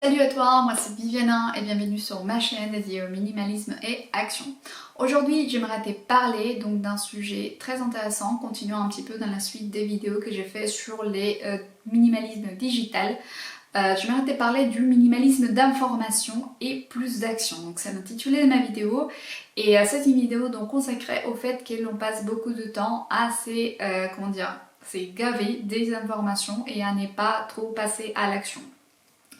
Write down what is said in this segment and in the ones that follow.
Salut à toi, moi c'est Viviana et bienvenue sur ma chaîne dédiée au minimalisme et action. Aujourd'hui j'aimerais te parler donc d'un sujet très intéressant, continuant un petit peu dans la suite des vidéos que j'ai fait sur les minimalismes digital. J'aimerais te parler du minimalisme d'information et plus d'action. Donc c'est l'intitulé de ma vidéo et c'est une vidéo donc consacrée au fait que l'on passe beaucoup de temps à c'est gaver des informations et à ne pas trop passer à l'action.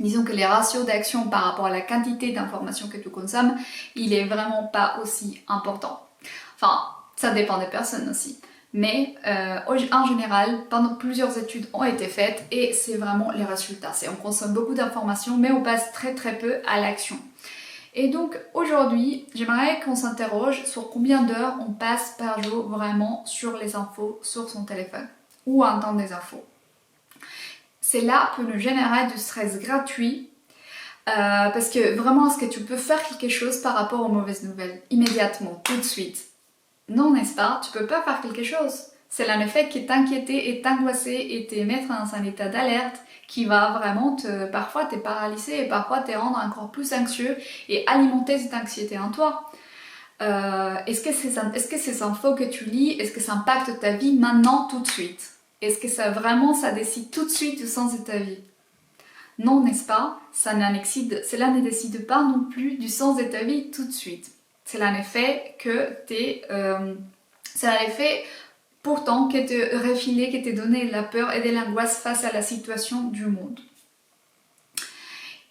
Disons que les ratios d'action par rapport à la quantité d'informations que tu consommes, il est vraiment pas aussi important. Enfin, ça dépend des personnes aussi. Mais en général, pendant plusieurs études ont été faites et c'est vraiment les résultats. On consomme beaucoup d'informations, mais on passe très peu à l'action. Et donc aujourd'hui, j'aimerais qu'on s'interroge sur combien d'heures on passe par jour vraiment sur les infos sur son téléphone ou à entendre des infos. Cela peut nous générer du stress gratuit parce que vraiment, est-ce que tu peux faire quelque chose par rapport aux mauvaises nouvelles immédiatement, tout de suite? Non, n'est-ce pas? Tu peux pas faire quelque chose. C'est en effet qui t'inquiéter et t'angoisser et te mettre dans un état d'alerte qui va vraiment parfois te paralyser et parfois te rendre encore plus anxieux et alimenter cette anxiété en toi. Est-ce que ces infos que tu lis, est-ce que ça impacte ta vie maintenant, tout de suite? Est-ce que ça décide tout de suite du sens de ta vie? Non, n'est-ce pas? Cela ne décide pas non plus du sens de ta vie tout de suite. C'est l'effet pourtant que te refilé, que te donné de la peur et de l'angoisse face à la situation du monde.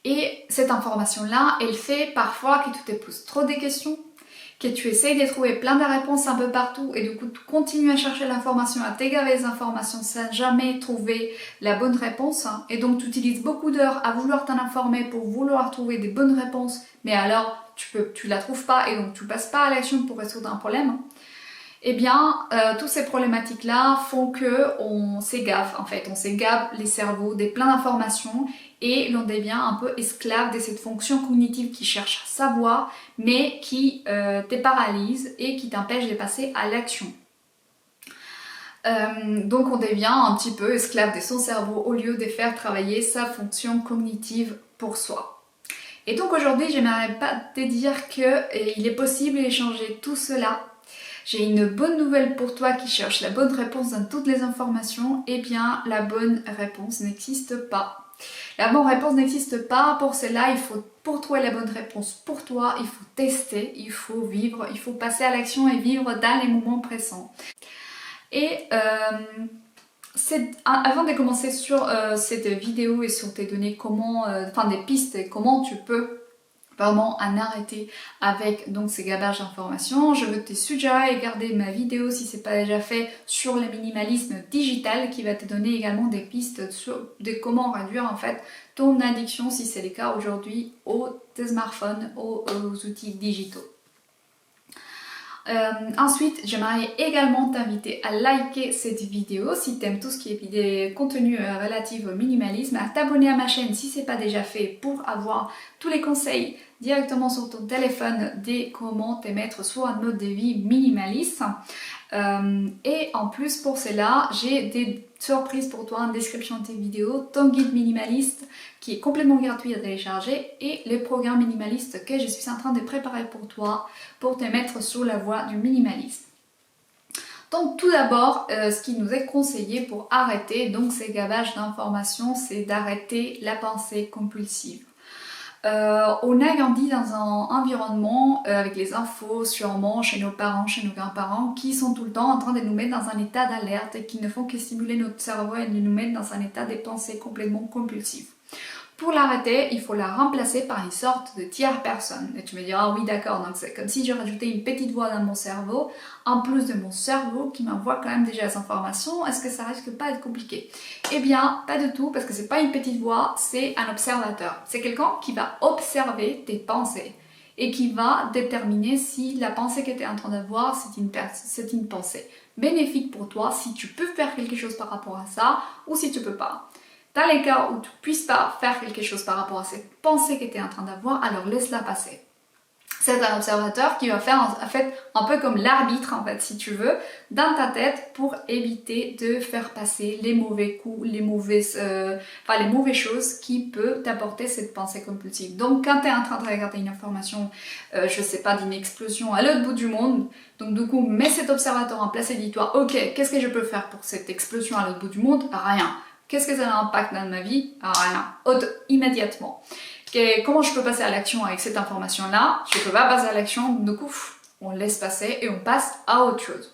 Et cette information-là, elle fait parfois que tu te poses trop de questions, que tu essayes de trouver plein de réponses un peu partout et du coup tu continues à chercher l'information, à t'égarer les informations sans jamais trouver la bonne réponse. Et donc tu utilises beaucoup d'heures à vouloir t'en informer pour vouloir trouver des bonnes réponses, mais alors tu la trouves pas et donc tu passes pas à l'action pour résoudre un problème. Eh bien, toutes ces problématiques-là font qu'on s'égave en fait, on s'égave les cerveaux des plein d'informations et l'on devient un peu esclave de cette fonction cognitive qui cherche à savoir mais qui te paralyse et qui t'empêche de passer à l'action. Donc on devient un petit peu esclave de son cerveau au lieu de faire travailler sa fonction cognitive pour soi. Et donc aujourd'hui, j'aimerais pas te dire qu'il est possible de changer tout cela. J'ai une bonne nouvelle pour toi qui cherche la bonne réponse dans toutes les informations. Eh bien, la bonne réponse n'existe pas. La bonne réponse n'existe pas. Pour cela, pour trouver la bonne réponse pour toi, il faut tester, il faut vivre, il faut passer à l'action et vivre dans les moments présents. Et avant de commencer sur cette vidéo et sur tes données, des pistes et comment tu peux vraiment en arrêter avec donc ces gabages d'informations, je veux te suggérer de regarder ma vidéo si c'est pas déjà fait sur le minimalisme digital qui va te donner également des pistes de comment réduire en fait ton addiction si c'est le cas aujourd'hui aux smartphones, aux outils digitaux. Ensuite, j'aimerais également t'inviter à liker cette vidéo si tu aimes tout ce qui est des contenus relatifs au minimalisme, à t'abonner à ma chaîne si ce n'est pas déjà fait pour avoir tous les conseils directement sur ton téléphone de comment te mettre sur un mode de vie minimaliste. Et en plus pour cela, j'ai des surprises pour toi en description de tes vidéos, ton guide minimaliste qui est complètement gratuit à télécharger et le programme minimaliste que je suis en train de préparer pour toi pour te mettre sur la voie du minimalisme. Donc tout d'abord, ce qui nous est conseillé pour arrêter donc ces gabages d'informations, c'est d'arrêter la pensée compulsive. On a grandi dans un environnement avec les infos sûrement chez nos parents, chez nos grands-parents qui sont tout le temps en train de nous mettre dans un état d'alerte et qui ne font que stimuler notre cerveau et de nous mettre dans un état de pensée complètement compulsive. Pour l'arrêter, il faut la remplacer par une sorte de tierce personne. Et tu me diras, oui d'accord, donc c'est comme si je rajoutais une petite voix dans mon cerveau, en plus de mon cerveau qui m'envoie quand même déjà les informations, est-ce que ça risque pas d'être compliqué? Eh bien, pas du tout, parce que c'est pas une petite voix, c'est un observateur. C'est quelqu'un qui va observer tes pensées et qui va déterminer si la pensée que tu es en train d'avoir, c'est une pensée bénéfique pour toi, si tu peux faire quelque chose par rapport à ça, ou si tu peux pas. Dans les cas où tu ne puisses pas faire quelque chose par rapport à cette pensée que tu es en train d'avoir, alors laisse-la passer. C'est un observateur qui va faire en fait un peu comme l'arbitre en fait si tu veux dans ta tête pour éviter de faire passer les mauvais coups, les mauvaises choses qui peuvent t'apporter cette pensée compulsive. Donc quand tu es en train de regarder une information, je sais pas, d'une explosion à l'autre bout du monde, donc du coup mets cet observateur en place et dis-toi ok, qu'est-ce que je peux faire pour cette explosion à l'autre bout du monde? Rien. Qu'est-ce que ça a un impact dans ma vie? Rien. Immédiatement. Comment je peux passer à l'action avec cette information-là? Je ne peux pas passer à l'action, du coup, on laisse passer et on passe à autre chose.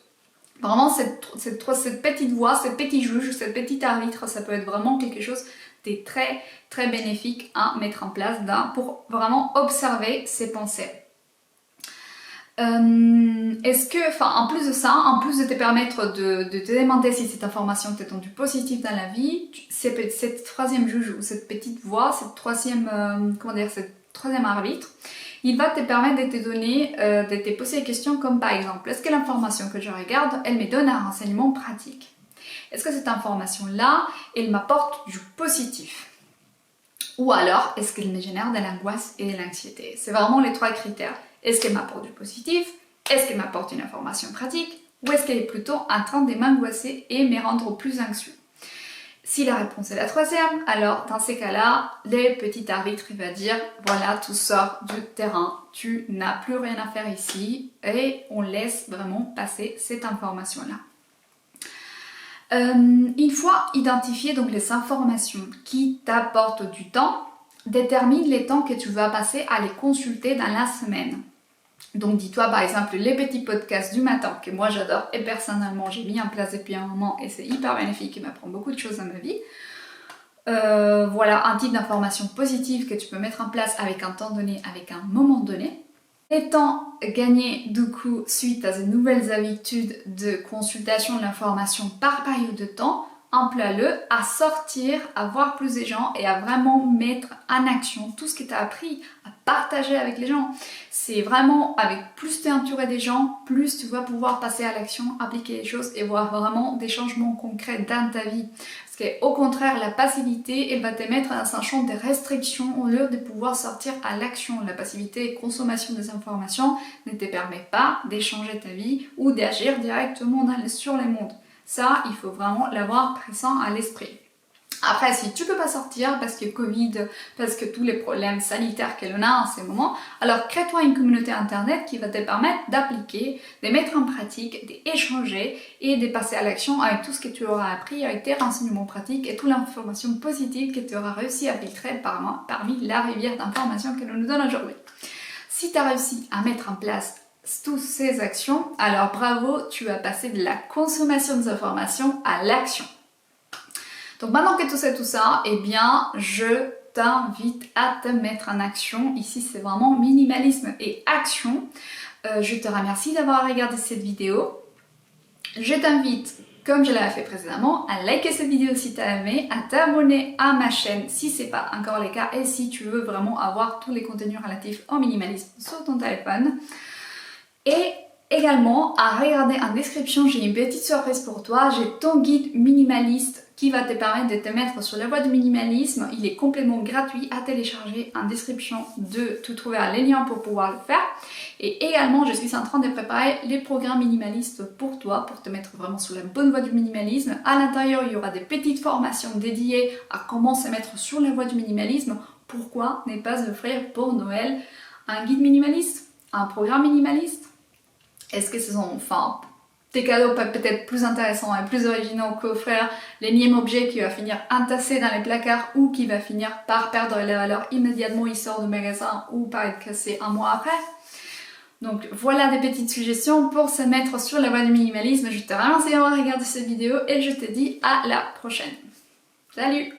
Vraiment, cette petite voix, ce petit juge, cette petite arbitre, ça peut être vraiment quelque chose de très, très bénéfique à mettre en place pour vraiment observer ses pensées. En plus de ça, en plus de te permettre de te demander si cette information t'est tendue positive dans la vie, cette troisième juge ou cette petite voix, cette troisième arbitre, il va te permettre de te donner, de te poser des questions comme par exemple, est-ce que l'information que je regarde, elle me donne un renseignement pratique? Est-ce que cette information-là, elle m'apporte du positif? Ou alors, est-ce qu'elle me génère de l'angoisse et de l'anxiété? C'est vraiment les trois critères. Est-ce qu'elle m'apporte du positif? Est-ce qu'elle m'apporte une information pratique? Ou est-ce qu'elle est plutôt en train de m'angoisser et me rendre plus anxieux? Si la réponse est la troisième, alors dans ces cas-là, le petit arbitre il va dire voilà, tout sort du terrain, tu n'as plus rien à faire ici et on laisse vraiment passer cette information-là. Une fois identifiées donc les informations qui t'apportent du temps, détermine les temps que tu vas passer à les consulter dans la semaine. Donc dis-toi par exemple les petits podcasts du matin que moi j'adore et personnellement j'ai mis en place depuis un moment et c'est hyper bénéfique et m'apprend beaucoup de choses dans ma vie. Voilà un type d'information positive que tu peux mettre en place avec un temps donné, avec un moment donné. Les temps gagnés du coup suite à de nouvelles habitudes de consultation de l'information par période de temps, emploie-le à sortir, à voir plus de gens et à vraiment mettre en action tout ce que tu as appris, à partager avec les gens. C'est vraiment avec plus tu es entouré des gens, plus tu vas pouvoir passer à l'action, appliquer les choses et voir vraiment des changements concrets dans ta vie. Parce qu'au contraire, la passivité, elle va te mettre dans un champ de restrictions au lieu de pouvoir sortir à l'action. La passivité et consommation des informations ne te permet pas d'échanger ta vie ou d'agir directement sur les mondes. Ça, il faut vraiment l'avoir présent à l'esprit. Après, si tu peux pas sortir parce que Covid, parce que tous les problèmes sanitaires qu'elle a en ce moment, alors crée-toi une communauté internet qui va te permettre d'appliquer, de mettre en pratique, d'échanger et de passer à l'action avec tout ce que tu auras appris, avec tes renseignements pratiques et toute l'information positive que tu auras réussi à filtrer parmi la rivière d'informations qu'elle nous donne aujourd'hui. Si tu as réussi à mettre en place toutes ces actions, alors bravo, tu vas passer de la consommation des informations à l'action. Donc maintenant que tu sais tout ça, eh bien je t'invite à te mettre en action. Ici c'est vraiment minimalisme et action. Je te remercie d'avoir regardé cette vidéo. Je t'invite, comme je l'avais fait précédemment, à liker cette vidéo si tu as aimé, à t'abonner à ma chaîne si ce n'est pas encore le cas et si tu veux vraiment avoir tous les contenus relatifs au minimalisme sur ton téléphone. Et également à regarder en description, j'ai une petite surprise pour toi, j'ai ton guide minimaliste qui va te permettre de te mettre sur la voie du minimalisme. Il est complètement gratuit à télécharger en description, tu trouveras les liens pour pouvoir le faire. Et également, je suis en train de préparer les programmes minimalistes pour toi, pour te mettre vraiment sur la bonne voie du minimalisme. À l'intérieur, il y aura des petites formations dédiées à comment se mettre sur la voie du minimalisme. Pourquoi ne pas offrir pour Noël un guide minimaliste, un programme minimaliste? Est-ce que ce sont des cadeaux peut-être plus intéressants et plus originaux qu'offrir l'énième objet qui va finir entassé dans les placards ou qui va finir par perdre la valeur immédiatement, il sort du magasin ou par être cassé un mois après? Donc voilà des petites suggestions pour se mettre sur la voie du minimalisme. Je te remercie d'avoir regardé cette vidéo et je te dis à la prochaine. Salut!